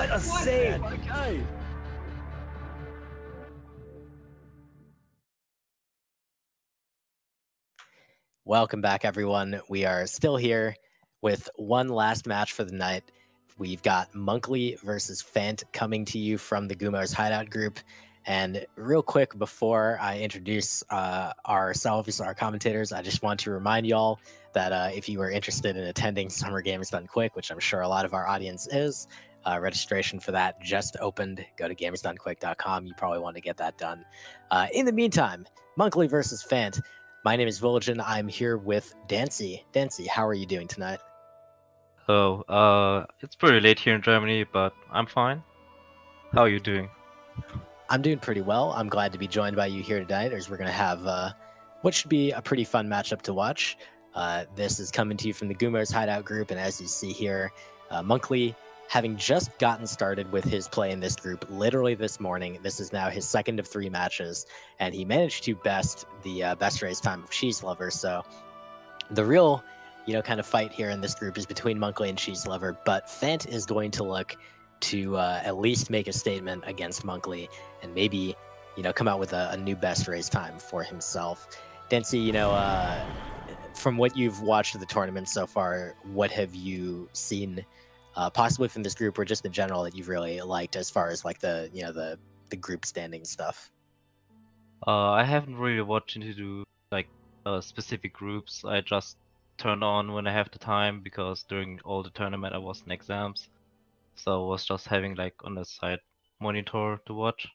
What a save! Okay. Welcome back, everyone. We are still here with one last match for the night. We've got Monkley versus Fant coming to you from the Gumo's Hideout group. And real quick, before I introduce ourselves, our commentators, I just want to remind y'all that if you are interested in attending Summer Games Done Quick, which I'm sure a lot of our audience is, registration for that just opened. Go to gamersdonequick.com. You probably want to get that done. In the meantime, Monkley versus Fant. My name is Vulcan. I'm here with Dancy. Dancy, how are you doing tonight? Oh, it's pretty late here in Germany, but I'm fine. How are you doing? I'm doing pretty well. I'm glad to be joined by you here tonight, as we're going to have what should be a pretty fun matchup to watch. This is coming to you from the Gumo's Hideout group, and as you see here, Monkley, having just gotten started with his play in this group literally this morning. This is now his second of 3 matches, and he managed to best the best race time of Cheese Lover. So the real, kind of fight here in this group is between Monkley and Cheese Lover, but Fant is going to look to at least make a statement against Monkley and maybe, come out with a new best race time for himself. Dancy, from what you've watched of the tournament so far, what have you seen possibly from this group or just in general that you've really liked as far as like the group standing stuff? I haven't really watched into like specific groups. I just turn on when I have the time because during all the tournament I was in exams, so I was just having like on the side monitor to watch.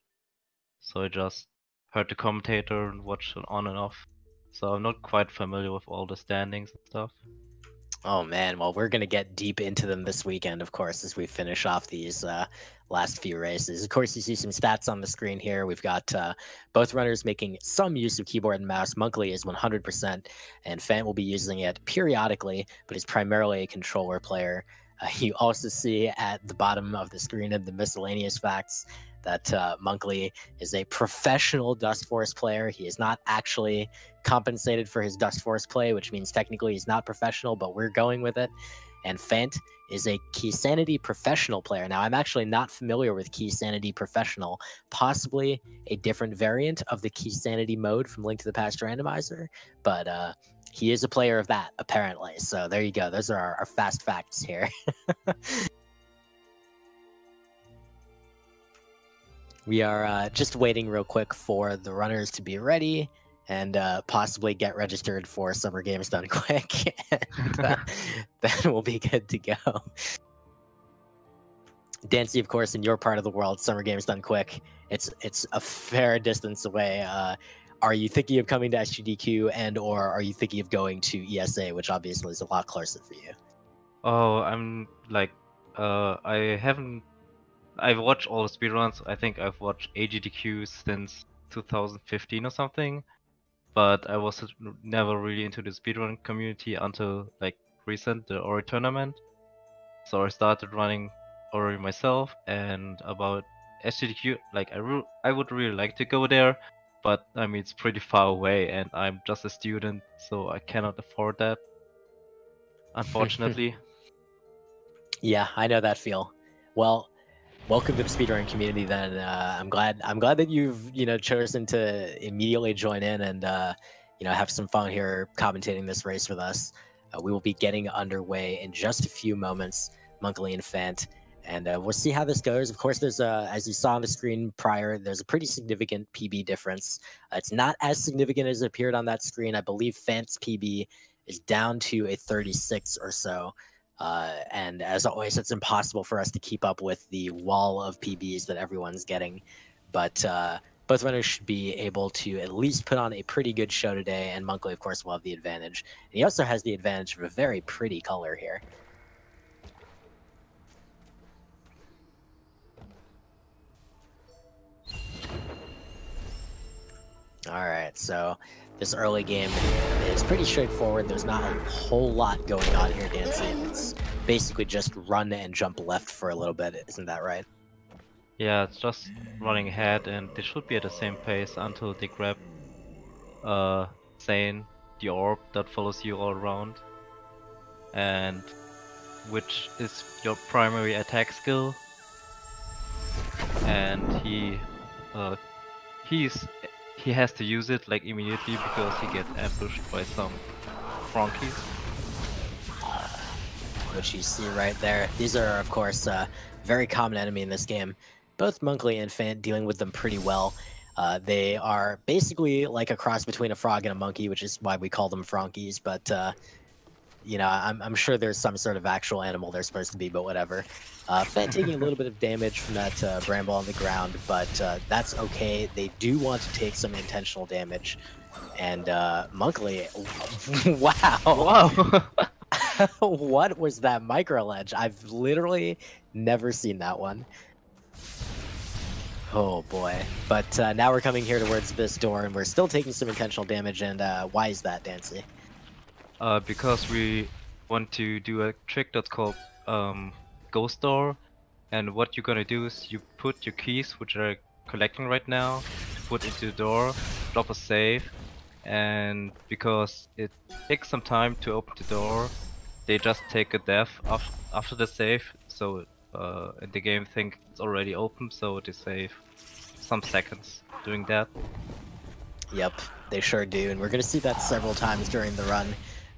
So I just heard the commentator and watched it on and off. So I'm not quite familiar with all the standings and stuff. Oh man, well, we're going to get deep into them this weekend, of course, as we finish off these last few races. Of course, you see some stats on the screen here. We've got both runners making some use of keyboard and mouse. Monkley is 100%, and Fant will be using it periodically, but is primarily a controller player. You also see at the bottom of the screen in the miscellaneous facts that Monkley is a professional Dust Force player. He is not actually compensated for his Dust Force play, which means technically he's not professional, but we're going with it. And Fant is a Key Sanity professional player. Now, I'm actually not familiar with Key Sanity professional, possibly a different variant of the Key Sanity mode from Link to the Past randomizer, but he is a player of that, apparently. So there you go. Those are our fast facts here. We are just waiting real quick for the runners to be ready and possibly get registered for Summer Games Done Quick. And then we'll be good to go. Dancy, of course, in your part of the world, Summer Games Done Quick, it's a fair distance away. Are you thinking of coming to SGDQ and or are you thinking of going to ESA, which obviously is a lot closer for you? Oh, I'm like, I've watched all the speedruns. I think I've watched AGDQ since 2015 or something, but I was never really into the speedrun community until like recent, the Ori tournament. So I started running Ori myself, and about SGDQ, like I would really like to go there, but I mean it's pretty far away, and I'm just a student, so I cannot afford that, unfortunately. Yeah, I know that feel. Well, welcome to the speedrun community. Then I'm glad that you've chosen to immediately join in and have some fun here commentating this race with us. We will be getting underway in just a few moments, Monkley and Fant, and we'll see how this goes. Of course, there's as you saw on the screen prior, there's a pretty significant PB difference. It's not as significant as it appeared on that screen. I believe Fant's PB is down to a 36 or so. And as always, it's impossible for us to keep up with the wall of PBs that everyone's getting. But both runners should be able to at least put on a pretty good show today. And Monkley, of course, will have the advantage. And he also has the advantage of a very pretty color here. All right, so this early game is pretty straightforward. There's not a whole lot going on here, Dancy. It's basically just run and jump left for a little bit. Isn't that right? Yeah, it's just running ahead, and they should be at the same pace until they grab Zane, the orb that follows you all around, and which is your primary attack skill. and uh, he's he has to use it like immediately because he gets ambushed by some Frankies. Which you see right there. These are, of course, very common enemy in this game. Both Monkley and Fant dealing with them pretty well. They are basically like a cross between a frog and a monkey, which is why we call them Frankies. But you know, I'm sure there's some sort of actual animal they're supposed to be, but whatever. Fant taking a little bit of damage from that bramble on the ground, but that's okay. They do want to take some intentional damage. And Monkley, wow. Wow! What was that micro ledge? I've literally never seen that one. Oh boy. But now we're coming here towards this door and we're still taking some intentional damage. And why is that, Dancy? Because we want to do a trick that's called Ghost Door, and what you're gonna do is you put your keys, which are collecting right now, put into the door, drop a save, and because it takes some time to open the door, they just take a death after the save, so and the game think it's already open, so they save some seconds doing that. Yep, they sure do, and we're going to see that several times during the run.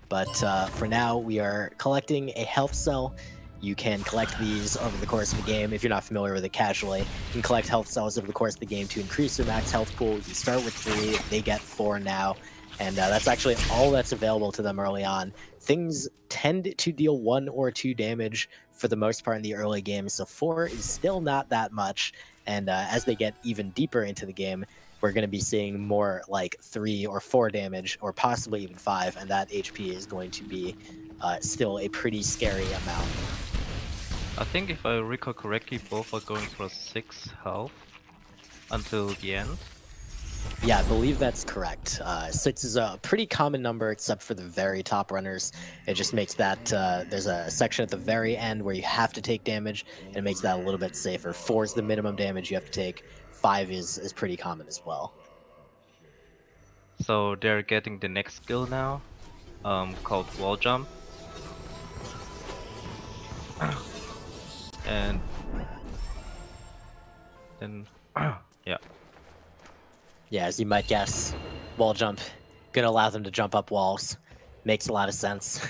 But for now, we are collecting a health cell. You can collect these over the course of the game. If you're not familiar with it casually, you can collect health cells over the course of the game to increase your max health pool. You start with 3, they get 4 now, and that's actually all that's available to them early on. Things tend to deal 1 or 2 damage for the most part in the early game, so 4 is still not that much. And as they get even deeper into the game, we're going to be seeing more like 3 or 4 damage, or possibly even 5, and that HP is going to be still a pretty scary amount. I think if I recall correctly, both are going for 6 health until the end. Yeah, I believe that's correct. 6 is a pretty common number, except for the very top runners. It just makes that, there's a section at the very end where you have to take damage, and it makes that a little bit safer. 4 is the minimum damage you have to take. 5 is pretty common as well. So they're getting the next skill now, called wall jump. And then, yeah. Yeah, as you might guess, wall jump gonna allow them to jump up walls. Makes a lot of sense.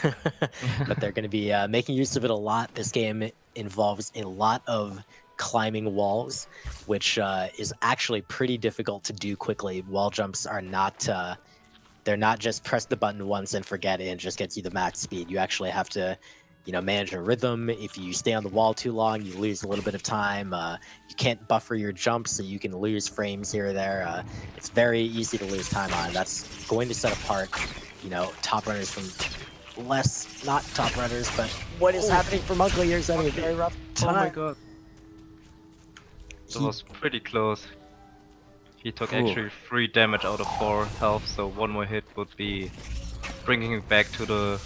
But they're gonna be making use of it a lot. This game involves a lot of climbing walls, which is actually pretty difficult to do quickly. Wall jumps are not, they're not just press the button once and forget it and just gets you the max speed. You actually have to, you know, manage a rhythm. If you stay on the wall too long, you lose a little bit of time. You can't buffer your jumps, so you can lose frames here or there. It's very easy to lose time on. That's going to set apart, you know, top runners from less not top runners. But what is happening for Monkley here is having a very rough time. Oh my god. That was pretty close. He took actually 3 damage out of 4 health, so 1 more hit would be bringing him back to the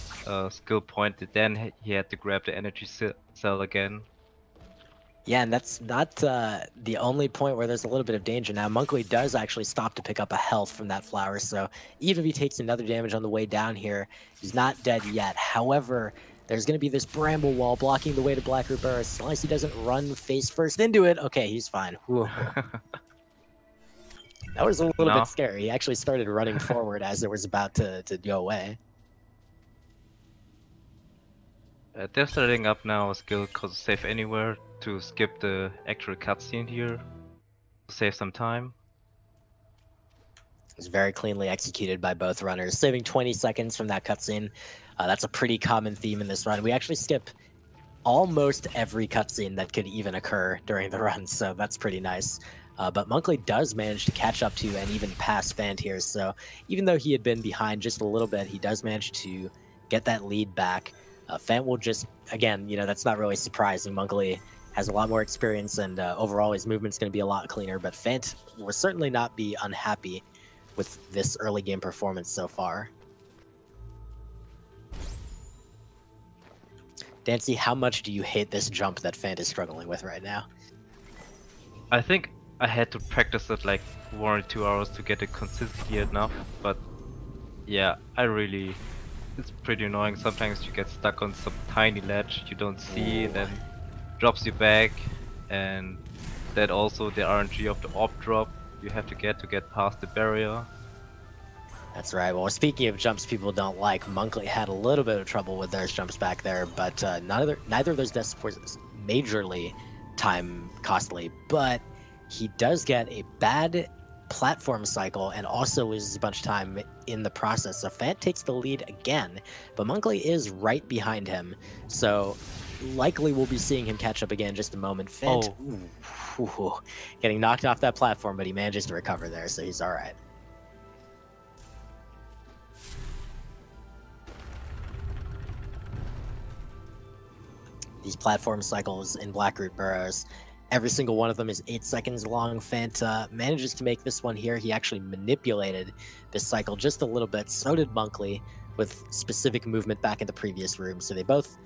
skill point. Then he had to grab the energy cell again. Yeah, and that's not the only point where there's a little bit of danger. Now, Monkley does actually stop to pick up a health from that flower, so even if he takes another damage on the way down here, he's not dead yet. However, there's going to be this bramble wall blocking the way to Blackroot Burst. As long as he doesn't run face first into it, okay, he's fine. That was a little bit scary. He actually started running forward as it was about to go away. They're setting up now a skill called Save Anywhere to skip the actual cutscene here, to save some time. It was very cleanly executed by both runners, saving 20 seconds from that cutscene. That's a pretty common theme in this run. We actually skip almost every cutscene that could even occur during the run, so that's pretty nice. But Monkley does manage to catch up to and even pass Fant here, so even though he had been behind just a little bit, he does manage to get that lead back. Fant will just, again, you know, that's not really surprising. Monkley has a lot more experience, and overall his movement's going to be a lot cleaner, but Fant will certainly not be unhappy with this early game performance so far. Dancy, how much do you hate this jump that Fant is struggling with right now? I think I had to practice it like 1 or 2 hours to get it consistently enough, but yeah, it's pretty annoying. Sometimes you get stuck on some tiny ledge you don't see, and then drops you back, and that also the RNG of the orb drop you have to get past the barrier. That's right. Well, speaking of jumps people don't like, Monkley had a little bit of trouble with those jumps back there, but neither of those death supports is majorly time costly, but he does get a bad platform cycle and also loses a bunch of time in the process. So Fant takes the lead again, but Monkley is right behind him, so likely we'll be seeing him catch up again in just a moment. Fant, getting knocked off that platform, but he manages to recover there, so he's all right. These platform cycles in Blackroot Burrows, every single one of them is 8 seconds long. Fant manages to make this one here. He actually manipulated this cycle just a little bit. So did Monkley with specific movement back in the previous room. So they both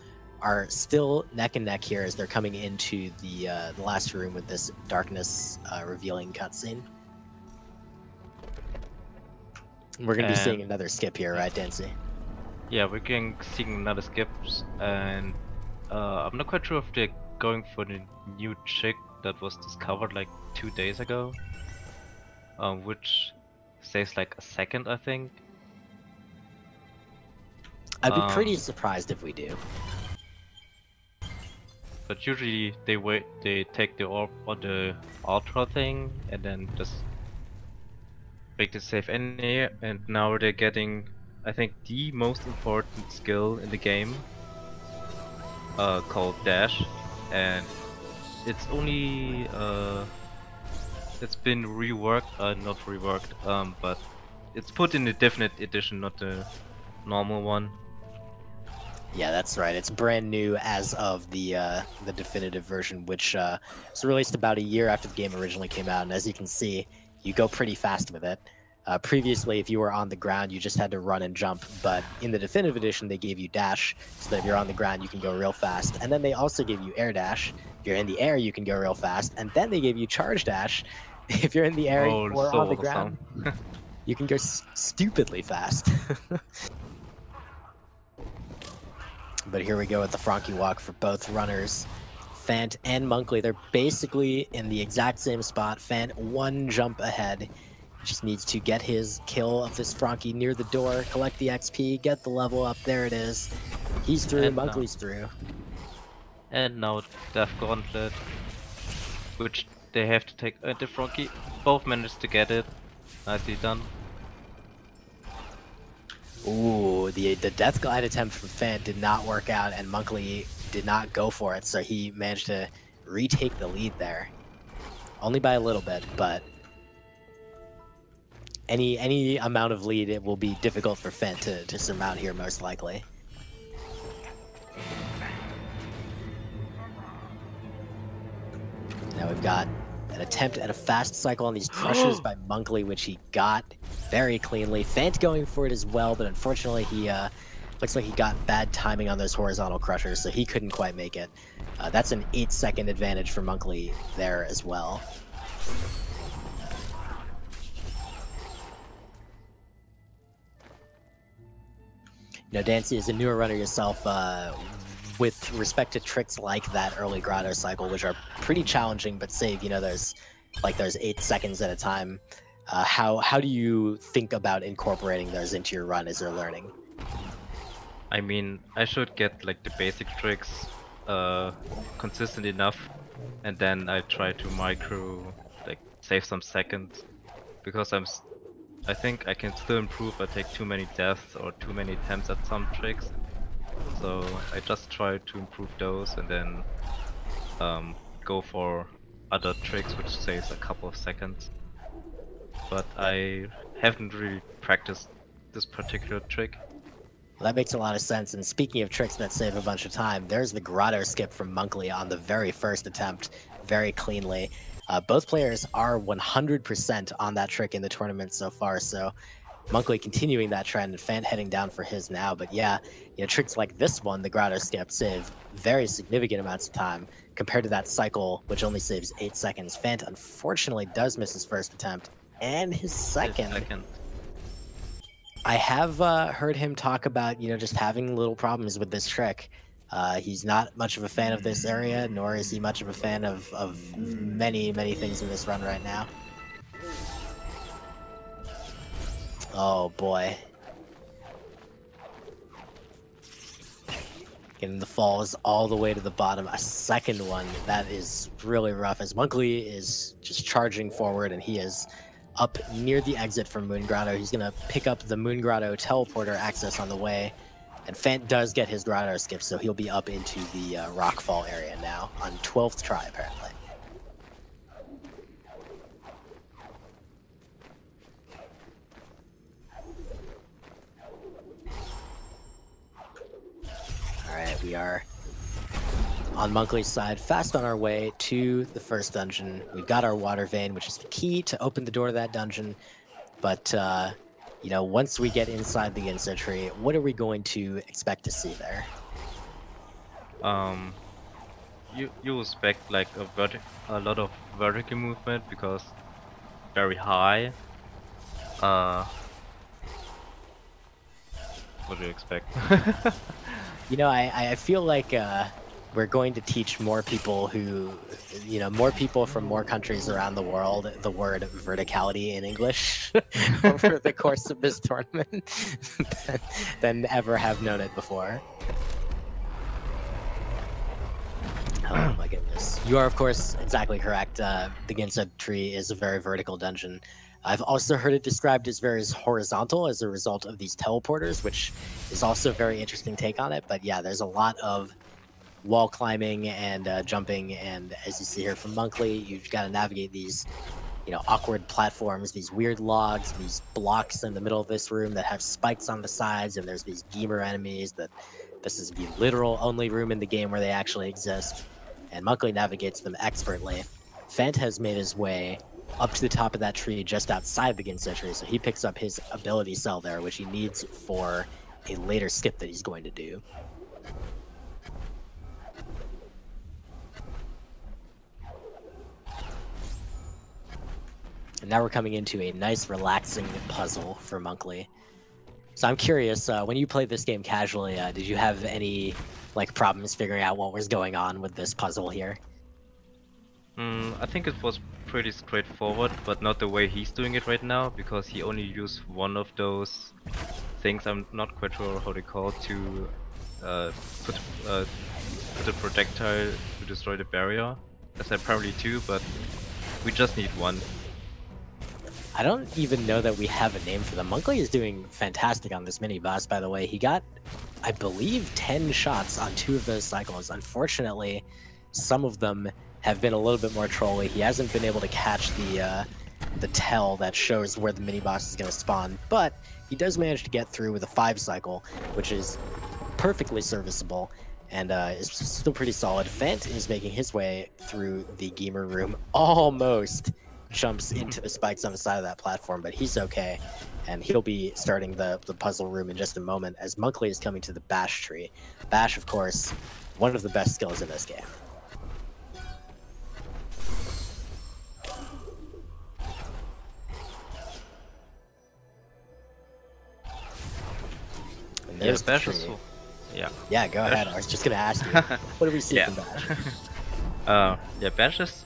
are still neck and neck here as they're coming into the last room with this darkness revealing cutscene. We're going to be seeing another skip here, right, Dancy? Yeah, we're seeing another skip, and I'm not quite sure if they're going for the new chick that was discovered like 2 days ago, which saves like a second, I think. I'd be pretty surprised if we do. But usually they take the orb or the ultra thing and then just make the save anyway, and now they're getting, I think, the most important skill in the game, called dash, and it's only it's been reworked, not reworked, but it's put in the Definite Edition, not the normal one. Yeah, that's right. It's brand new as of the definitive version, which was released about a year after the game originally came out. And as you can see, you go pretty fast with it. Previously, if you were on the ground, you just had to run and jump. But in the definitive edition, they gave you dash, so that if you're on the ground, you can go real fast. And then they also gave you air dash. If you're in the air, you can go real fast. And then they gave you charge dash. If you're in the air or so on the ground, you can go stupidly fast. But here we go with the Frankie walk for both runners. Fant and Monkley, they're basically in the exact same spot. Fant one jump ahead. Just needs to get his kill of this Frankie near the door, collect the XP, get the level up. There it is. He's through, and Monkley's through. And now Death Gauntlet, which they have to take. The Frankie both managed to get it. Nicely done. Ooh, the Death Glide attempt from Fant did not work out, and Monkley did not go for it, so he managed to retake the lead there. Only by a little bit, but any amount of lead, it will be difficult for Fant to surmount here, most likely. Now we've got an attempt at a fast cycle on these crushers by Monkley, which he got very cleanly. Fant going for it as well, but unfortunately he looks like he got bad timing on those horizontal crushers, so he couldn't quite make it. That's an 8-second advantage for Monkley there as well. You know, Dancy, as a newer runner yourself, with respect to tricks like that early grotto cycle, which are pretty challenging but save, you know, there's 8 seconds at a time, how do you think about incorporating those into your run as you're learning? I mean, I should get like the basic tricks consistent enough, and then I try to micro, like, save some seconds, because I think I can still improve if I take too many deaths or too many attempts at some tricks. So I just try to improve those and then go for other tricks which saves a couple of seconds. But I haven't really practiced this particular trick. Well, that makes a lot of sense. And speaking of tricks that save a bunch of time, there's the grotto skip from Monkley on the very first attempt, very cleanly. Both players are 100% on that trick in the tournament so far, so Monkley continuing that trend, and Fant heading down for his now. But yeah, you know, tricks like this one, the grotto skip, save very significant amounts of time compared to that cycle, which only saves 8 seconds. Fant unfortunately does miss his first attempt and his second. I have heard him talk about, you know, just having little problems with this trick. He's not much of a fan of this area, nor is he much of a fan of many, many things in this run right now. Oh boy. Getting the falls all the way to the bottom. A second one. That is really rough as Monkley is just charging forward and he is up near the exit from Moon Grotto. He's going to pick up the Moon Grotto teleporter access on the way. And Fant does get his Grotto skip, so he'll be up into the Rockfall area now on 12th try, apparently. Alright, we are on Monkley's side, fast on our way to the first dungeon. We've got our water vein, which is the key to open the door to that dungeon. But, you know, once we get inside the Ginso tree, what are we going to expect to see there? You expect like a lot of vertical movement because very high. What do you expect? You know, I feel like we're going to teach more people who, you know, more people from more countries around the world the word verticality in English over the course of this tournament than ever have known it before. Oh my goodness. You are, of course, exactly correct. The Ginso tree is a very vertical dungeon. I've also heard it described as very horizontal as a result of these teleporters, which is also a very interesting take on it. But yeah, there's a lot of wall climbing and jumping, and as you see here from Monkley, you've got to navigate these, you know, awkward platforms, these weird logs, these blocks in the middle of this room that have spikes on the sides, and there's these gamer enemies that this is the literal only room in the game where they actually exist, and Monkley navigates them expertly. Fant has made his way up to the top of that tree just outside the Ginso tree, so he picks up his ability cell there, which he needs for a later skip that he's going to do. And now we're coming into a nice, relaxing puzzle for Monkley. So I'm curious, when you played this game casually, did you have any like problems figuring out what was going on with this puzzle here? I think it was pretty straightforward, but not the way he's doing it right now, because he only used one of those things, I'm not quite sure how they call it, to put a projectile to destroy the barrier. I said probably two, but we just need one. I don't even know that we have a name for them. Monkley is doing fantastic on this mini-boss, by the way. He got, I believe, 10 shots on 2 of those cycles. Unfortunately, some of them have been a little bit more trolly. He hasn't been able to catch the tell that shows where the mini-boss is going to spawn, but he does manage to get through with a 5 cycle, which is perfectly serviceable and is still pretty solid. Fant is making his way through the gamer room, almost jumps into the spikes on the side of that platform, but he's okay, and he'll be starting the puzzle room in just a moment as Monkley is coming to the bash tree. Bash, of course, one of the best skills in this game. Yeah, Bash is Yeah, go ahead. I was just gonna ask you, what do we see from Bash? Yeah, Bash is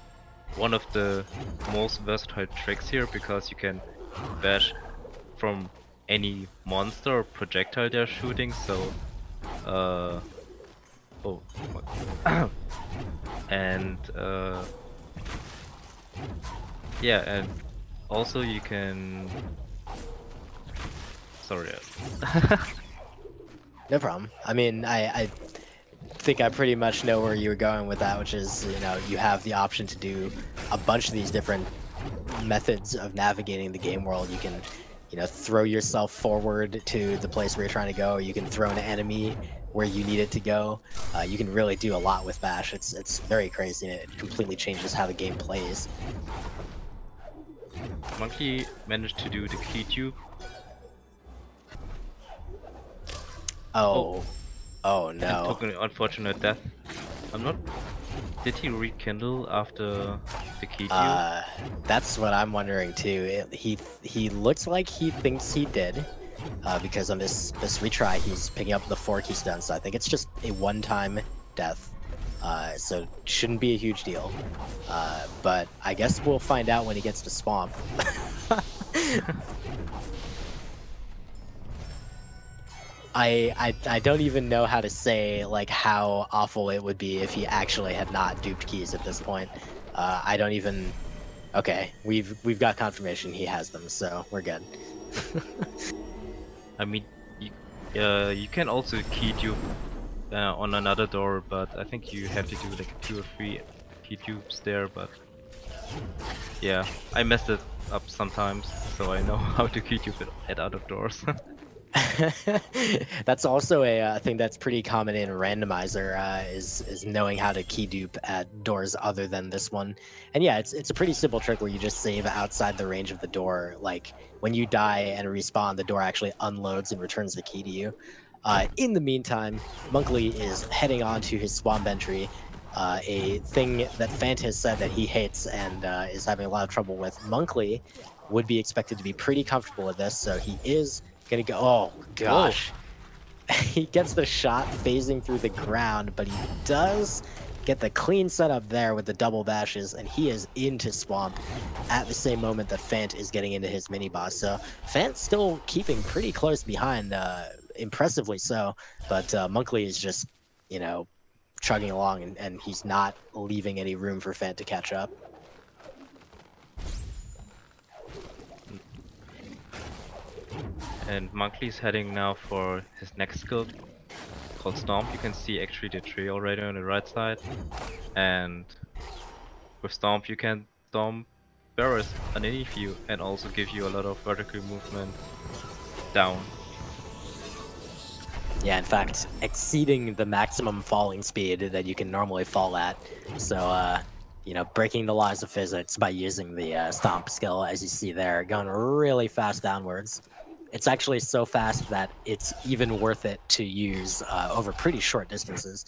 one of the most versatile tricks here, because you can bash from any monster or projectile they're shooting, so and yeah, and also you can No problem. I mean, I think I pretty much know where you were going with that, which is, you know, you have the option to do a bunch of these different methods of navigating the game world. You can, you know, throw yourself forward to the place where you're trying to go, or you can throw an enemy where you need it to go. You can really do a lot with Bash. It's very crazy, and it completely changes how the game plays. Monkey managed to do the key tube. Oh no. And took an unfortunate death. I'm not... Did he rekindle after the key tube? That's what I'm wondering too. He looks like he thinks he did. because on this retry he's picking up the 4 keystones, so I think it's just a one-time death. So shouldn't be a huge deal. But I guess we'll find out when he gets to Swamp. I don't even know how to say like how awful it would be if he actually had not duped keys at this point. I don't even. Okay, we've got confirmation he has them, so we're good. I mean, you can also key dupe on another door, but I think you have to do like 2 or 3 key dupes there. But yeah, I messed it up sometimes, so I know how to key dupe at other doors. That's also a thing that's pretty common in randomizer, is knowing how to key dupe at doors other than this one. And yeah, it's a pretty simple trick where you just save outside the range of the door. Like when you die and respawn, the door actually unloads and returns the key to you. In the meantime, Monkley is heading on to his swamp entry, a thing that Fant has said that he hates and is having a lot of trouble with. Monkley would be expected to be pretty comfortable with this, so he is gonna go. Oh gosh. He gets the shot phasing through the ground, but he does get the clean setup there with the double bashes, and he is into Swamp at the same moment that Fant is getting into his mini boss. So Fant's still keeping pretty close behind, impressively so, but Monkley is just, you know, chugging along, and he's not leaving any room for Fant to catch up. And Monkley is heading now for his next skill called Stomp. You can see actually the tree already on the right side. And with Stomp you can stomp barrels underneath you and also give you a lot of vertical movement down. Yeah, in fact, exceeding the maximum falling speed that you can normally fall at. So, you know, breaking the laws of physics by using the Stomp skill, as you see there, going really fast downwards. It's actually so fast that it's even worth it to use over pretty short distances.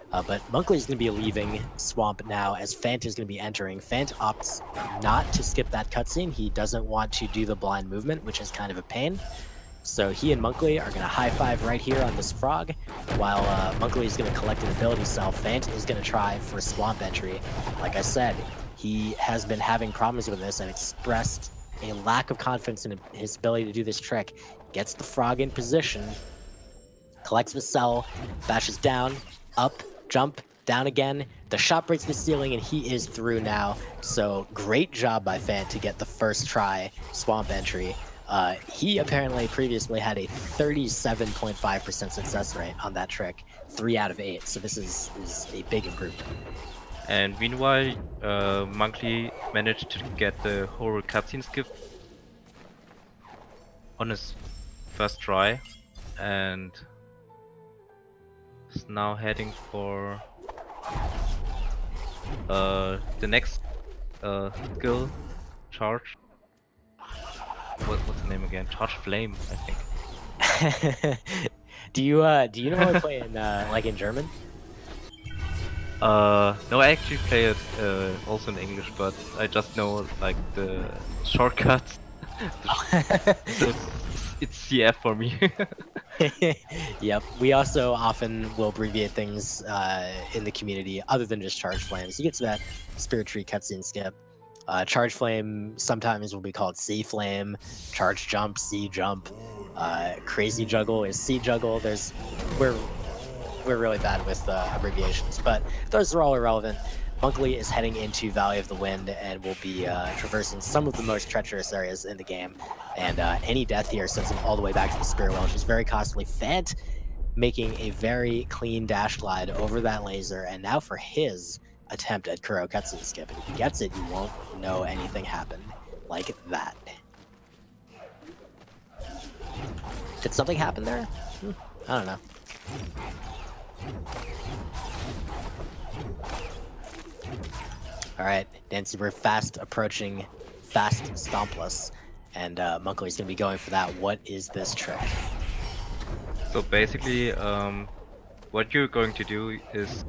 But Monkley's going to be leaving Swamp now as Fant is going to be entering. Fant opts not to skip that cutscene. He doesn't want to do the blind movement, which is kind of a pain. So he and Monkley are going to high-five right here on this frog, while Monkley is going to collect an ability cell. Fant is going to try for Swamp entry. Like I said, he has been having problems with this and expressed a lack of confidence in his ability to do this trick. Gets the frog in position, collects the cell, bashes down, up, jump, down again. The shot breaks the ceiling and he is through now. So great job by Fant to get the first try Swamp entry. He apparently previously had a 37.5% success rate on that trick, 3 out of 8. So this is a big improvement. And meanwhile, Monkley managed to get the whole cutscene skip on his first try, and is now heading for the next skill, charge. What's the name again? Charge Flame, I think. do you know how to play in like in German? No, I actually play it also in English, but I just know like the shortcuts. So it's CF for me. Yep, we also often will abbreviate things in the community other than just Charge Flames. You get to that Spirit Tree cutscene skip. Charge Flame sometimes will be called C Flame, Charge Jump, C Jump, Crazy Juggle is C Juggle. We're really bad with abbreviations, but those are all irrelevant. Monkley is heading into Valley of the Wind and will be traversing some of the most treacherous areas in the game. And any death here sends him all the way back to the Spirit Well, which is very costly. Fant making a very clean dash glide over that laser, and now for his attempt at Kuro cutscene skip. And if he gets it, you won't know anything happened like that. Did something happen there? I don't know. Alright, Nancy, we're fast approaching fast Stompless, and Monkley's gonna be going for that. What is this trick? So basically, what you're going to do is,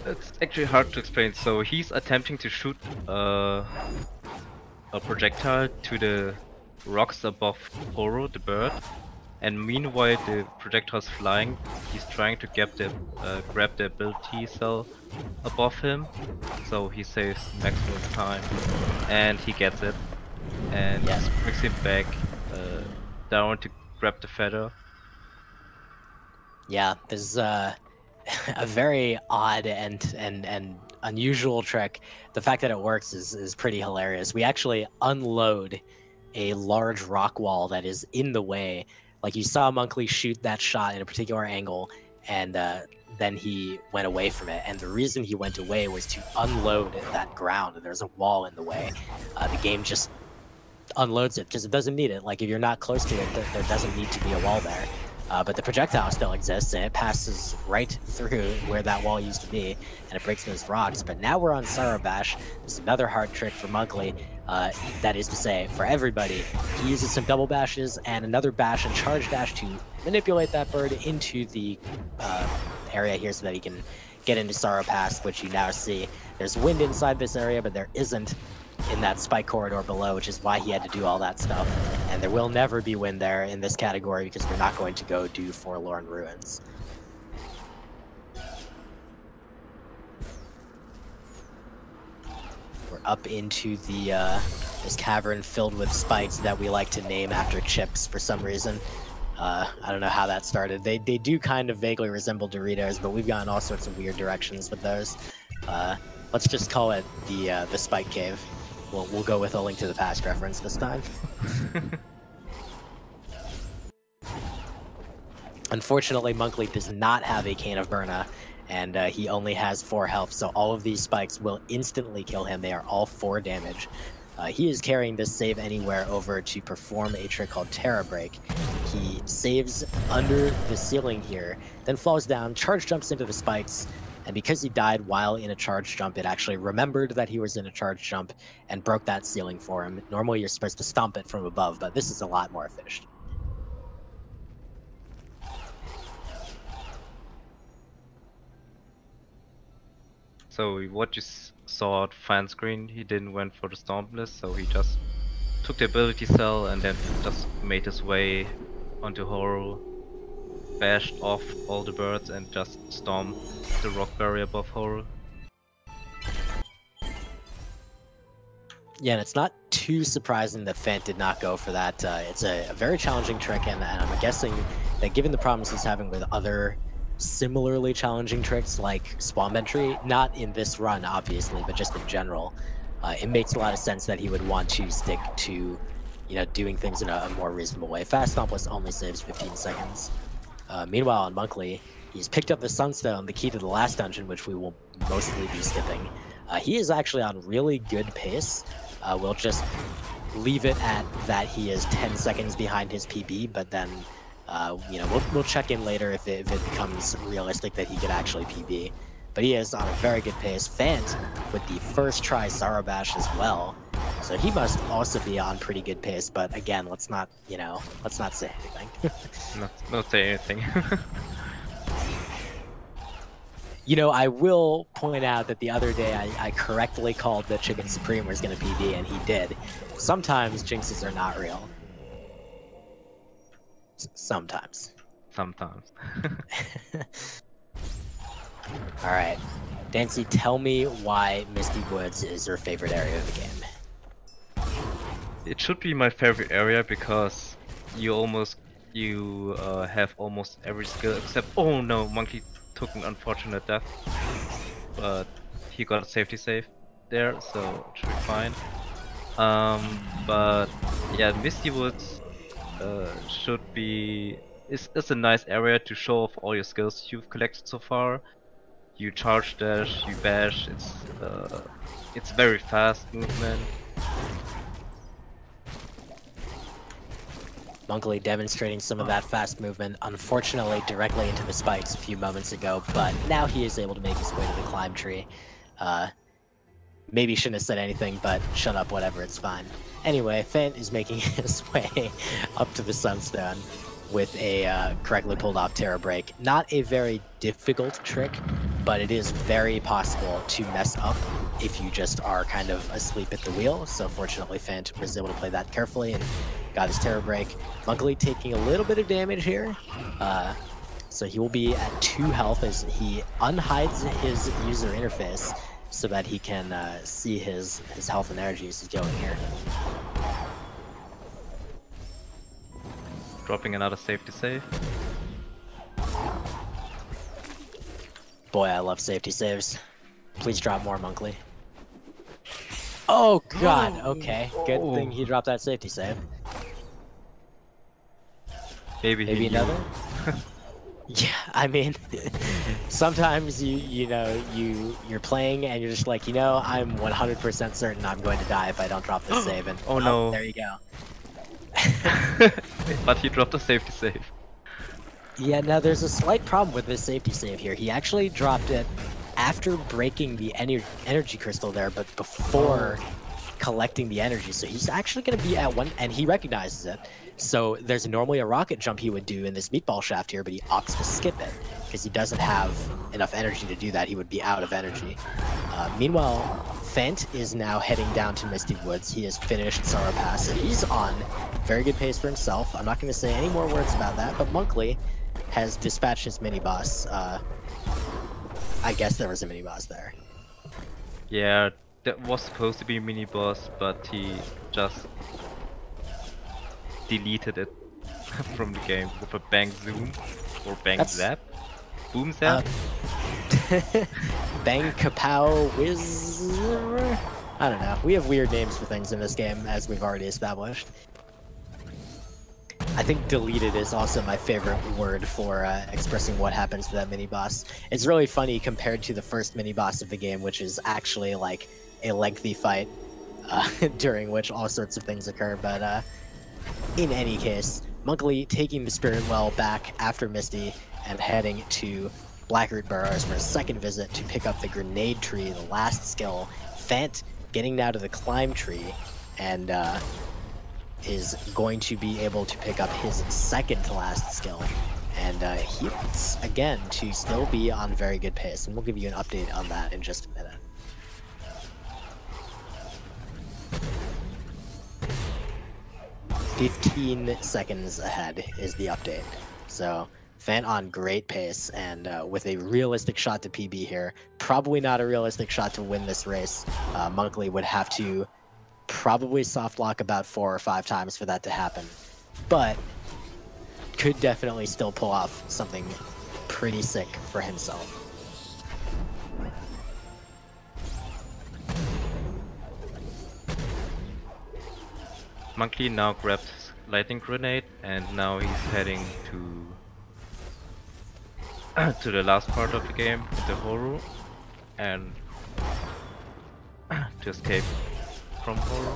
it's actually hard to explain. So he's attempting to shoot a projectile to the rocks above Horo, the bird, and meanwhile the projectile's flying, he's trying to grab the ability cell above him, so he saves maximum time, and he gets it, and just brings him back down to grab the feather. Yeah, this is a very odd and unusual trick. The fact that it works is pretty hilarious. We actually unload a large rock wall that is in the way. Like, you saw Monkley shoot that shot in a particular angle, and then he went away from it. And the reason he went away was to unload that ground. There's a wall in the way. The game just unloads it because it doesn't need it. Like, if you're not close to it, there doesn't need to be a wall there. But the projectile still exists, and it passes right through where that wall used to be, and it breaks those rocks. But now we're on Sorrow Bash. This is another hard trick for Monkley. That is to say, for everybody. He uses some double bashes and another bash and charge dash to manipulate that bird into the area here so that he can get into Sorrow Pass, which you now see. There's wind inside this area, but there isn't in that spike corridor below, which is why he had to do all that stuff. And there will never be wind there in this category because we're not going to go do Forlorn Ruins. We're up into the this cavern filled with spikes that we like to name after chips for some reason. I don't know how that started. They do kind of vaguely resemble Doritos, but we've gone all sorts of weird directions with those. Let's just call it the Spike Cave. We'll go with a Link to the Past reference this time. Unfortunately, Monkley does not have a Cane of Burna, and he only has 4 health, so all of these spikes will instantly kill him. They are all 4 damage. He is carrying this Save Anywhere over to perform a trick called Terra Break. He saves under the ceiling here, then falls down, charge jumps into the spikes, and because he died while in a charge jump, it actually remembered that he was in a charge jump and broke that ceiling for him. Normally you're supposed to stomp it from above, but this is a lot more efficient. So what you saw at fan screen, he didn't went for the Stompless, so he just took the ability cell and then just made his way onto Horo, bashed off all the birds and just stomped the rock barrier above Horo. Yeah, and it's not too surprising that Fant did not go for that. It's a very challenging trick, and I'm guessing that given the problems he's having with other similarly challenging tricks like Swamp Entry, not in this run obviously, but just in general, it makes a lot of sense that he would want to stick to, doing things in a more reasonable way. Fast Stompless only saves 15 seconds. Meanwhile, on Monkley, he's picked up the Sunstone, the key to the last dungeon, which we will mostly be skipping. He is actually on really good pace. We'll just leave it at that he is 10 seconds behind his PB, but then, we'll check in later if it becomes realistic that he could actually PB. But he is on a very good pace. Fant with the first try Sorrow Bash as well. So he must also be on pretty good pace, but again, let's not say anything. not say anything. I will point out that the other day I correctly called that Chicken Supreme was going to PB, and he did. Sometimes jinxes are not real. Sometimes. Sometimes. Alright. Dancy, tell me why Misty Woods is your favorite area of the game. It should be my favorite area because you have almost every skill except— oh no, Monkey took an unfortunate death, but he got a safety save there, so it should be fine. But yeah, Misty Woods is a nice area to show off all your skills you've collected so far. You charge dash, you bash. It's very fast movement. Monkley demonstrating some of that fast movement, unfortunately directly into the spikes a few moments ago, but now he is able to make his way to the climb tree. Maybe shouldn't have said anything, but shut up, whatever, it's fine. Anyway, Fant is making his way up to the Sunstone with a correctly pulled off Terra Break. Not a very difficult trick, but it is very possible to mess up if you just are kind of asleep at the wheel. So fortunately, Fant was able to play that carefully and got his Terror Break. Monkley taking a little bit of damage here. So he will be at 2 health as he unhides his user interface so that he can see his health and energy as he's going here. Dropping another safety save. Boy, I love safety saves. Please drop more, Monkley. Oh god, okay. Good thing he dropped that safety save. Maybe another? Yeah, I mean, sometimes you're playing and you're just like, I'm 100% certain I'm going to die if I don't drop this save, and oh no, there you go. But he dropped a safety save. Yeah, now there's a slight problem with this safety save here. He actually dropped it after breaking the energy crystal there, but before collecting the energy. So he's actually going to be at 1, and he recognizes it. So there's normally a rocket jump he would do in this meatball shaft here, but he opts to skip it because he doesn't have enough energy to do that. He would be out of energy. Meanwhile, Fent is now heading down to Misty Woods. He has finished Sorrow Pass, and he's on very good pace for himself. I'm not going to say any more words about that, but Monkley has dispatched his mini-boss. I guess there was a mini-boss there. Yeah, that was supposed to be a mini-boss, but he just deleted it from the game with a bang zoom or bang zap. Boom zap? Bang kapow whiz. I don't know. We have weird names for things in this game, as we've already established. I think deleted is also my favorite word for expressing what happens to that mini-boss. It's really funny compared to the first mini-boss of the game, which is actually like a lengthy fight during which all sorts of things occur. But in any case, Monkley taking the Spirit Well back after Misty and heading to Blackroot Burrows for a second visit to pick up the Grenade Tree, the last skill. Fant getting now to the Climb Tree and is going to be able to pick up his second to last skill. And he wants, again, to still be on very good pace. And we'll give you an update on that in just a minute. "15 seconds ahead is the update. So Fant on great pace and with a realistic shot to PB here. Probably not a realistic shot to win this race. Monkley would have to probably soft lock about 4 or 5 times for that to happen. But could definitely still pull off something pretty sick for himself. Monkley now grabbed his lightning grenade and now he's heading to the last part of the game, the Horror, and to escape from Horror.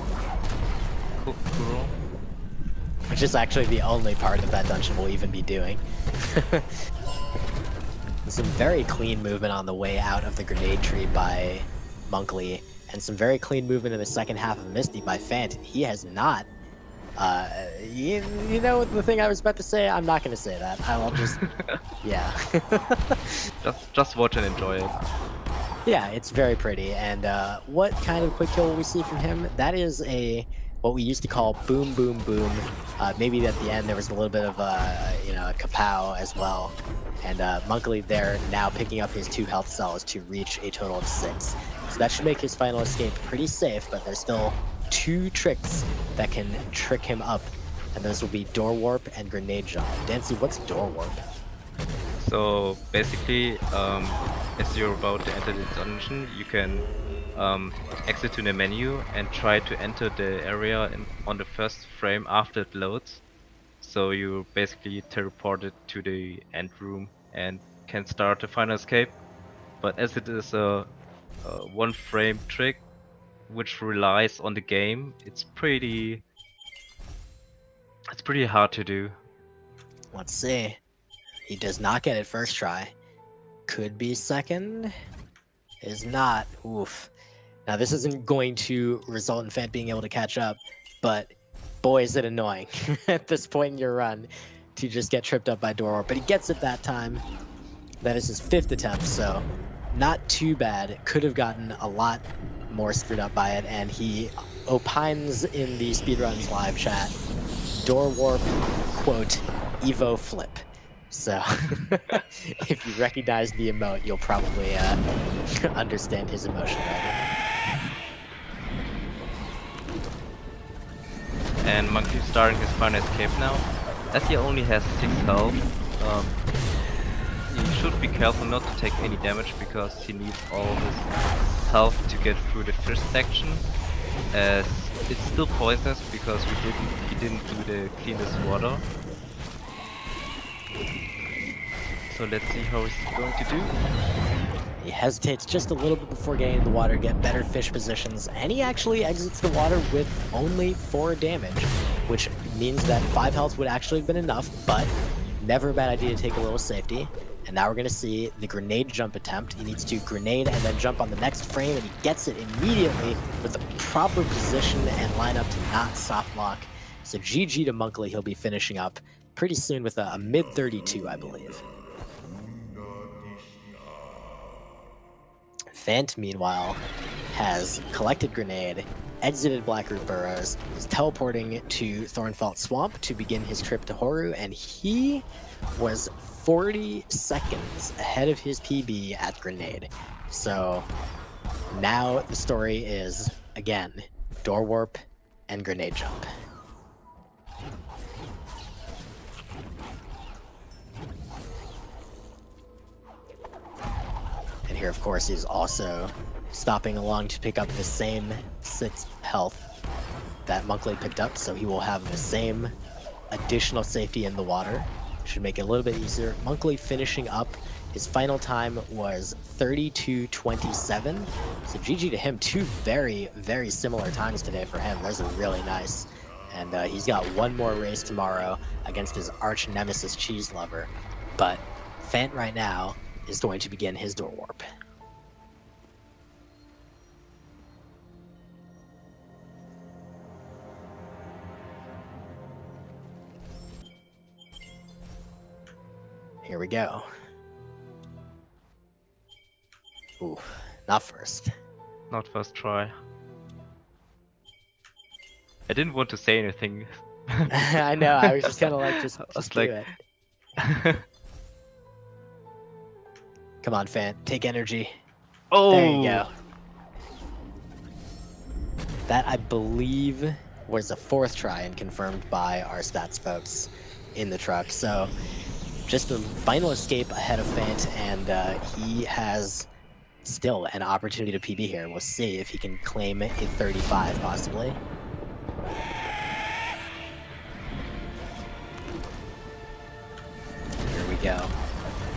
Which is actually the only part of that dungeon we'll even be doing. Some very clean movement on the way out of the Grenade Tree by Monkley, and some very clean movement in the second half of Misty by Fant. He has not. You know the thing I was about to say? I'm not going to say that. I'll just... yeah. just watch and enjoy it. Yeah, it's very pretty. And what kind of quick kill will we see from him? That is what we used to call boom, boom, boom. Maybe at the end there was a little bit of a kapow as well. And Monkley there now picking up his 2 health cells to reach a total of 6. So that should make his final escape pretty safe, but there's still 2 tricks that can trick him up. And those will be Door Warp and Grenade Jump. Dancy, what's Door Warp? So basically, as you're about to enter the dungeon, you can exit to the menu and try to enter the area on the first frame after it loads. So you basically teleported to the end room and can start the final escape. But as it is a 1 frame trick which relies on the game, it's pretty hard to do. Let's see. He does not get it first try. Could be second. Is not. Oof. Now this isn't going to result in Fant being able to catch up, but boy is it annoying at this point in your run to just get tripped up by Door Warp. But he gets it that time. That is his 5th attempt, so not too bad. Could have gotten a lot more screwed up by it, and he opines in the Speedruns live chat door warp, quote, Evo flip. So if you recognize the emote, you'll probably understand his emotion right here. And Monkley starting his final escape now. As he only has 6 health, he should be careful not to take any damage because he needs all his health to get through the fish section. As it's still poisonous because he didn't do the cleanest water. So let's see how he's going to do. He hesitates just a little bit before getting in the water to get better fish positions, and he actually exits the water with only 4 damage, which means that 5 health would actually have been enough, but never a bad idea to take a little safety. And now we're going to see the grenade jump attempt. He needs to grenade and then jump on the next frame, and he gets it immediately with the proper position and lineup to not soft lock. So GG to Monkley. He'll be finishing up pretty soon with a mid-32, I believe. Fant, meanwhile, has collected grenade, exited Blackroot Burrows, is teleporting to Thornfelt Swamp to begin his trip to Horu, and he was 40 seconds ahead of his PB at grenade. So now the story is, again, door warp and grenade jump. And here, of course, he's also stopping along to pick up the same 6 health that Monkley picked up, so he will have the same additional safety in the water. Should make it a little bit easier. Monkley finishing up. His final time was 32:27. So GG to him. 2 very, very similar times today for him. Those are really nice. And he's got 1 more race tomorrow against his arch nemesis Cheese Lover. But Fant right now is going to begin his door warp. Here we go. Ooh, not first. Not first try. I didn't want to say anything. I know, I was just kind of like, just do like... it. Come on, Fant, take energy. Oh! There you go. That, I believe, was a 4th try and confirmed by our stats folks in the truck. So, just the final escape ahead of Fant, and he has still an opportunity to PB here. We'll see if he can claim a 35, possibly. Here we go.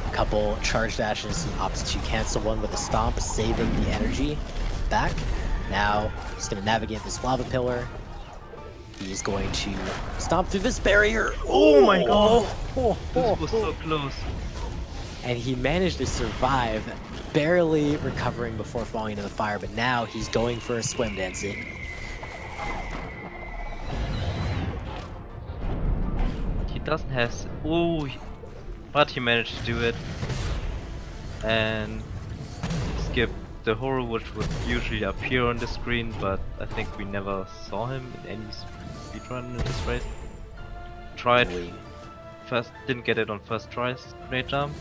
A couple charge dashes. He opts to cancel one with a stomp, saving the energy back. Now, he's going to navigate this lava pillar. He's going to stomp through this barrier. Oh my god! This was so close. And he managed to survive, barely recovering before falling into the fire, but now he's going for a swim dance. He doesn't have... Oh, but he managed to do it. And skip the horror, which would usually appear on the screen, but I think we never saw him in any speedrun in this race. Tried first, didn't get it on first try, great jump.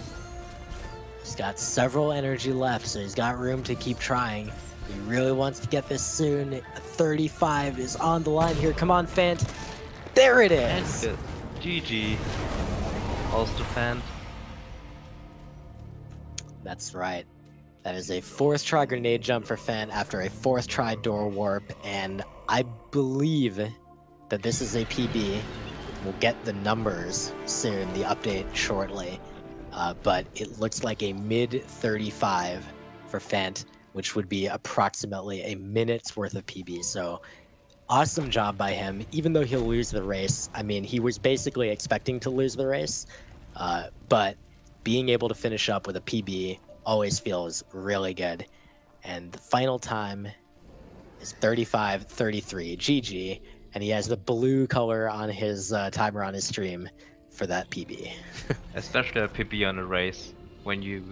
He's got several energy left, so he's got room to keep trying. He really wants to get this soon. 35 is on the line here. Come on, Fant. There it is! And GG. Also Fant. That's right. That is a 4th try grenade jump for Fant after a 4th try door warp, and I believe that this is a PB. We'll get the numbers soon, the update shortly, but it looks like a mid-35 for Fant, which would be approximately a minute's worth of PB, so awesome job by him. Even though he'll lose the race, I mean, he was basically expecting to lose the race, but being able to finish up with a PB always feels really good. And the final time is 35:33. GG. And he has the blue color on his timer on his stream for that PB. Especially a PB on a race when you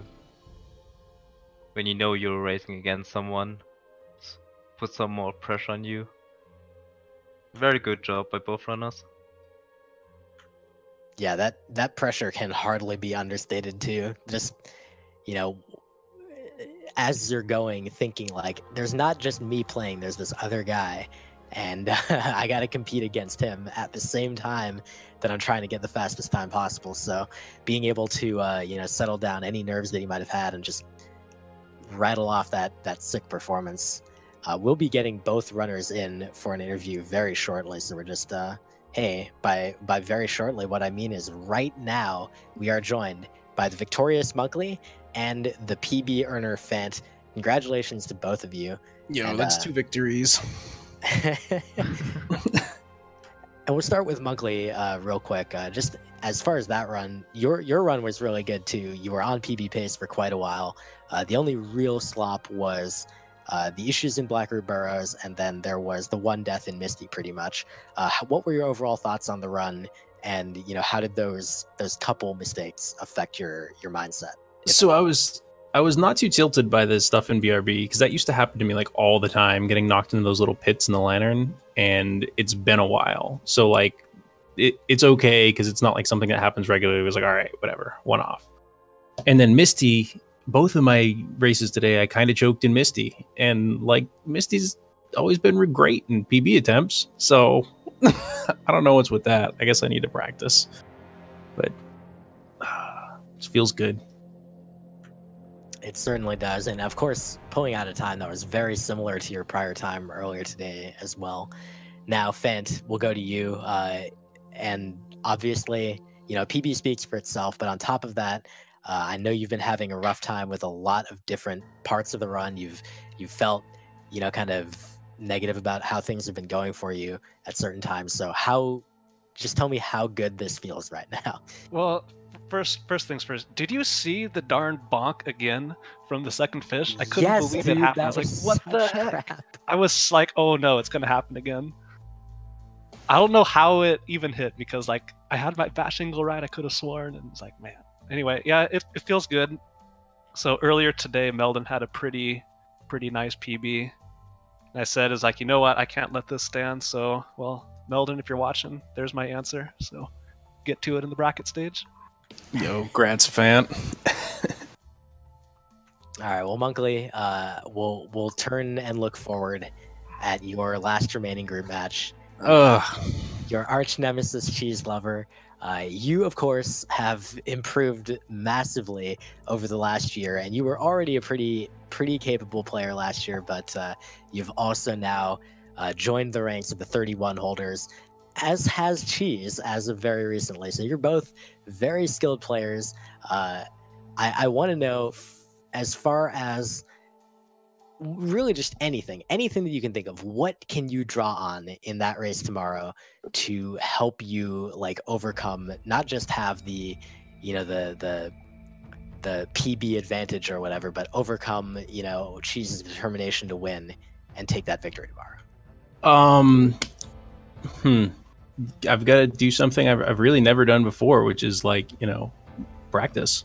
know you're racing against someone, put some more pressure on you. Very good job by both runners. Yeah, that pressure can hardly be understated too. Just, you know, as you're going, thinking like, there's not just me playing, there's this other guy, and I got to compete against him at the same time that I'm trying to get the fastest time possible. So being able to, settle down any nerves that he might have had and just rattle off that sick performance. We'll be getting both runners in for an interview very shortly. So we're just, hey, by very shortly, what I mean is right now we are joined by the victorious Monkley and the PB earner Fant. Congratulations to both of you. Yo, that's 2 victories. And we'll start with Monkley real quick. Just as far as that run, your run was really good too. You were on PB pace for quite a while. The only real slop was the issues in Blackroot Burrows, and then there was the one death in Misty, pretty much. What were your overall thoughts on the run, and how did those couple mistakes affect your mindset? So I was not too tilted by this stuff in BRB, because that used to happen to me like all the time, getting knocked into those little pits in the lantern, and it's been a while. So like it's okay, because it's not like something that happens regularly. It was like, all right, whatever, one off. And then Misty, both of my races today, I kind of choked in Misty, and like Misty's always been great in PB attempts. So I don't know what's with that. I guess I need to practice, but it feels good. It certainly does. And of course, pulling out a time that was very similar to your prior time earlier today as well. Now, Fant, we'll go to you. And obviously, PB speaks for itself. But on top of that, I know you've been having a rough time with a lot of different parts of the run. You've felt, kind of negative about how things have been going for you at certain times. So just tell me how good this feels right now. Well, First things first. Did you see the darn bonk again from the second fish? I couldn't believe it happened. I was like, what the heck? Crap. I was like, oh no, it's gonna happen again. I don't know how it even hit, because like I had my bash angle right. I could have sworn, and it's like, man. Anyway, yeah, it feels good. So earlier today, Meldon had a pretty nice PB. And I said, is like, you know what? I can't let this stand. So, well, Meldon, if you're watching, there's my answer. So get to it in the bracket stage. Yo, Grant's fan. All right, well, Monkley, we'll turn and look forward at your last remaining group match. Your arch nemesis, Cheese Lover. You, of course, have improved massively over the last year, and you were already a pretty capable player last year, but you've also now joined the ranks of the 31 holders, as has Cheese as of very recently. So you're both very skilled players. I want to know, as far as really just anything that you can think of, what can you draw on in that race tomorrow to help you like overcome, not just have the the PB advantage or whatever, but overcome Cheese's determination to win and take that victory tomorrow? I've got to do something I've really never done before, which is like, practice.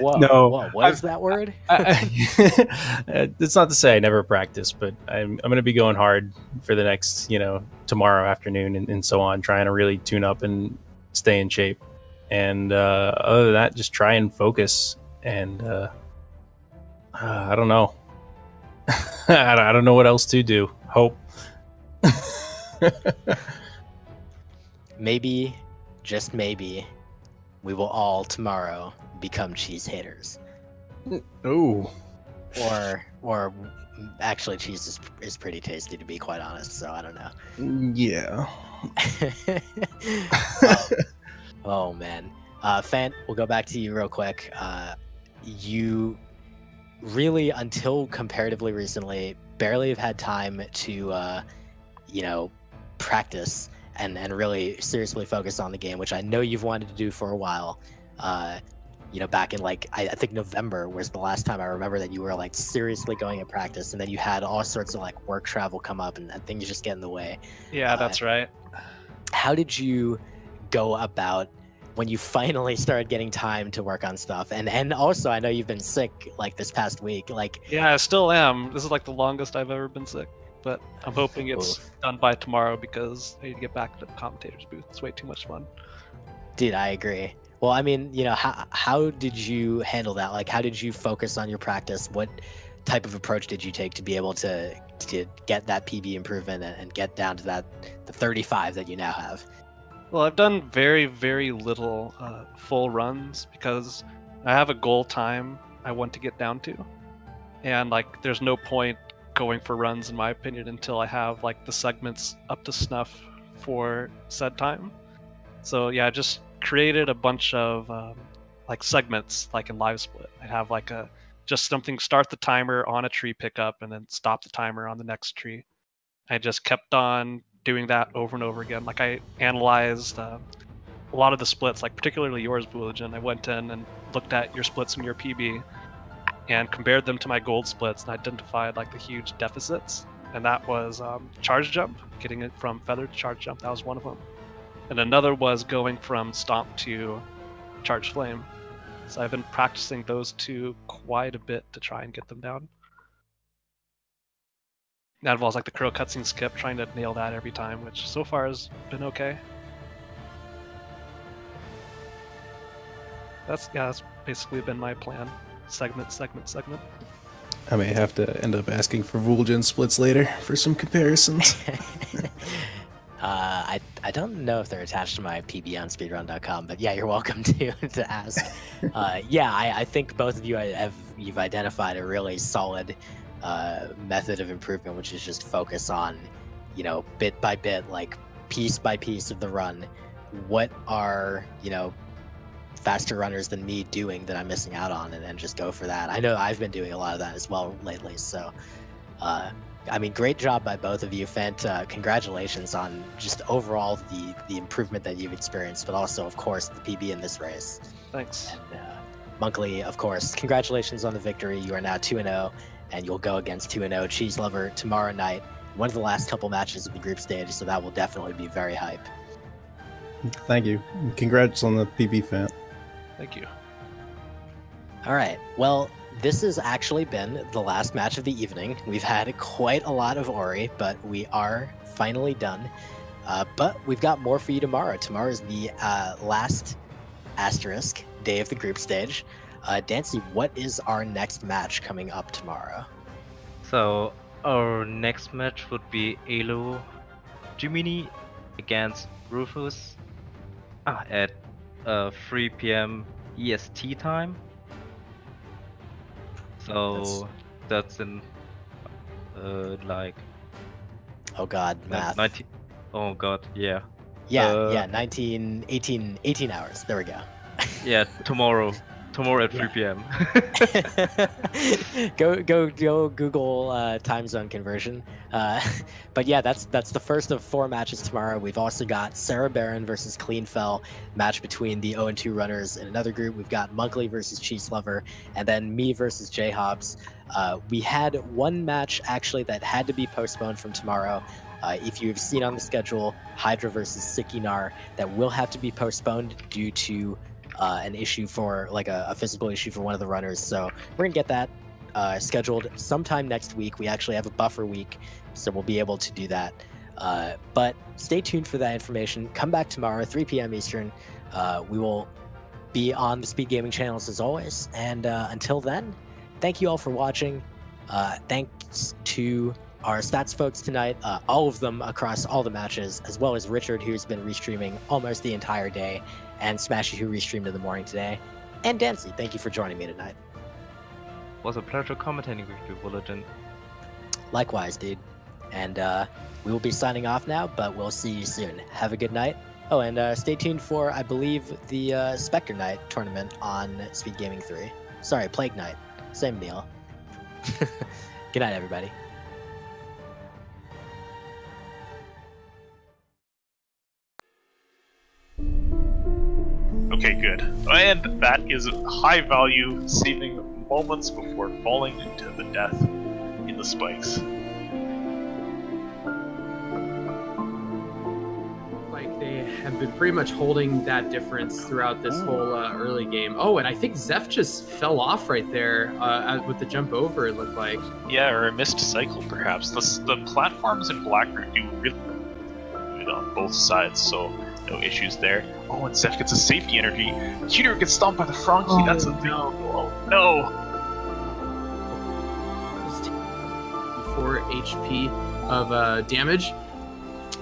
Whoa, no, what is that word? It's not to say I never practice, but I'm going to be going hard for the next, tomorrow afternoon and so on, trying to really tune up and stay in shape. And other than that, just try and focus. And I don't know. I don't know what else to do. Hope. Maybe, just maybe, we will all tomorrow become cheese haters. Oh. Or actually, cheese is pretty tasty, to be quite honest. So I don't know. Yeah. Oh man, Fant, we'll go back to you real quick. You really, until comparatively recently, barely have had time to practice and really seriously focus on the game, which I know you've wanted to do for a while. Back in like I think November was the last time I remember that you were like seriously going at practice, and then you had all sorts of like work travel come up and things just get in the way. Yeah, that's right. How did you go about when you finally started getting time to work on stuff? And also, I know you've been sick like this past week. Like, yeah, I still am. This is like the longest I've ever been sick. but I'm hoping it's done by tomorrow because I need to get back to the commentator's booth. It's way too much fun. Dude, I agree. Well, I mean, you know, how did you handle that? Like, how did you focus on your practice? What type of approach did you take to be able to get that PB improvement and get down to the 35 that you now have? Well, I've done very, very little full runs because I have a goal time I want to get down to. And, like, there's no point going for runs, in my opinion, until I have, like, the segments up to snuff for said time. So, yeah, I just created a bunch of, like, segments, like in Live Split. I have, like, just something, start the timer on a tree pickup and then stop the timer on the next tree. I just kept on doing that over and over again. Like, I analyzed a lot of the splits, like particularly yours, Booligan. I went in and looked at your splits and your PB and compared them to my gold splits and identified like the huge deficits. And that was charge jump, getting it from feather to charge jump. That was one of them. And another was going from stomp to charge flame. So I've been practicing those two quite a bit to try and get them down. That involves like the crow cutscene skip, trying to nail that every time, which so far has been okay. That's basically been my plan. Segment. I may have to end up asking for Vulgen splits later for some comparisons. I don't know if they're attached to my PB on speedrun.com, but yeah, you're welcome to ask. Yeah, I think both of you you've identified a really solid method of improvement, which is just focus on, you know, bit by bit, like piece by piece of the run. What are, you know, faster runners than me doing that I'm missing out on, and then just go for that. I know I've been doing a lot of that as well lately, so I mean, great job by both of you. Congratulations on just overall the improvement that you've experienced, but also, of course, the PB in this race. Thanks. And, Monkley, of course, congratulations on the victory. You are now 2-0, and you'll go against 2-0 Cheese Lover tomorrow night, one of the last couple matches of the group stage, so that will definitely be very hype. Thank you. Congrats on the PB, fan. Thank you. All right. Well, this has actually been the last match of the evening. We've had quite a lot of Ori, but we are finally done. But we've got more for you tomorrow. Tomorrow is the last asterisk day of the group stage. Dancy, what is our next match coming up tomorrow? So our next match would be Elo Jiminy against Rufus at 3 p.m. EST time. So that's in like, oh god, math. 19, oh god, yeah. Yeah, 18 hours. There we go. Yeah, tomorrow at 3 p.m. go Google time zone conversion. But yeah, that's the first of 4 matches tomorrow. We've also got Sarah Barron versus Cleanfell, match between the 0-2 runners in another group. We've got Monkley versus Cheese Lover, and then me versus J Hobbs. We had one match actually that had to be postponed from tomorrow. If you've seen on the schedule, Hydra versus Sikinar, that will have to be postponed due to an issue for like a physical issue for one of the runners. So we're gonna get that scheduled sometime next week. We actually have a buffer week, so we'll be able to do that. But stay tuned for that information. Come back tomorrow, 3 p.m. Eastern. We will be on the Speed Gaming channels as always. And until then, thank you all for watching. Thanks to our stats folks tonight, all of them across all the matches, as well as Richard, who's been restreaming almost the entire day, and Smashy, who restreamed in the morning today, and Dancy. Thank you for joining me tonight. Was a pleasure commentating with you, Bulletin. Likewise, dude. And we will be signing off now, but we'll see you soon. Have a good night. Oh, and stay tuned for, I believe, the Spectre Night tournament on Speed Gaming 3. Sorry, Plague Night. Same deal. Good night, everybody. Okay, good. And that is high value, saving moments before falling into the death in the spikes. Like they have been pretty much holding that difference throughout this whole early game. Oh, and I think Zeph just fell off right there with the jump over, it looked like. Yeah, or a missed cycle, perhaps. The platforms in Blackroot do really good on both sides, so no issues there. Oh, and Zeph gets a safety energy. Cheater gets stomped by the Frankie. That's a no. Oh, no. 4 HP of damage.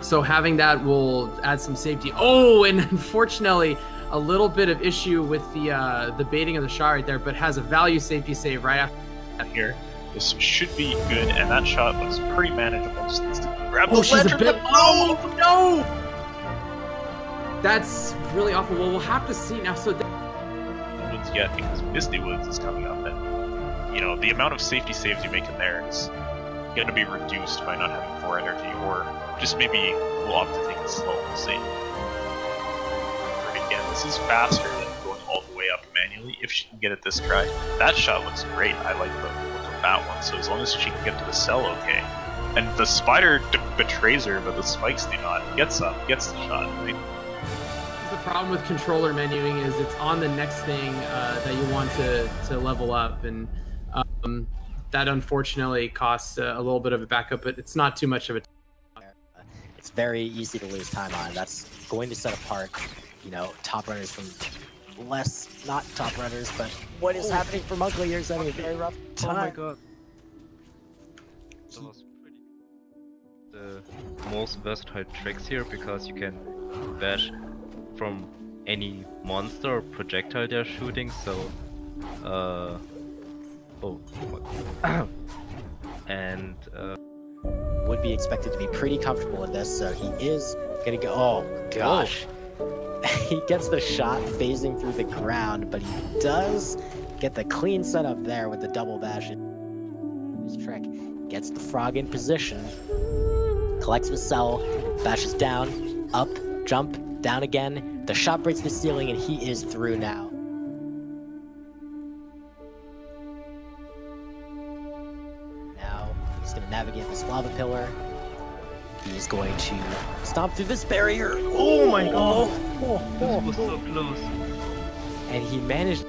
So having that will add some safety. Oh, and unfortunately, a little bit of issue with the baiting of the shot right there, but has a value safety save right after that here. This should be good, and that shot looks pretty manageable. Just needs to grab the she's ledger, a bit. but Oh no! That's really awful. Well, we'll have to see now. So Woods yet because Misty Woods is coming up, and you know the amount of safety saves you make in there is going to be reduced by not having 4 energy, or just maybe we'll opt to take it slow. We'll see. But again, this is faster than going all the way up manually if she can get it this try. That shot looks great. I like the look of that one. So as long as she can get to the cell, okay. And the spider betrays her, but the spikes do not. Gets up, gets the shot. Right? The problem with controller menuing is it's on the next thing that you want to level up, and that unfortunately costs a little bit of a backup, but it's not too much of a. It's very easy to lose time on. That's going to set apart, top runners from not top runners, but what is happening for Monkley here is having a very rough time. Oh my god. That was pretty the most versatile tricks here, because you can bash from any monster or projectile they're shooting, so and would be expected to be pretty comfortable with this, so he is gonna go. Oh gosh. He gets the shot phasing through the ground, but he does get the clean setup there with the double bash. His trick gets the frog in position, collects the cell, bashes down, up, jump, down again. The shot breaks the ceiling, and he is through now. Now he's going to navigate this lava pillar. He's going to stomp through this barrier. Oh my god! This was so close. And he managed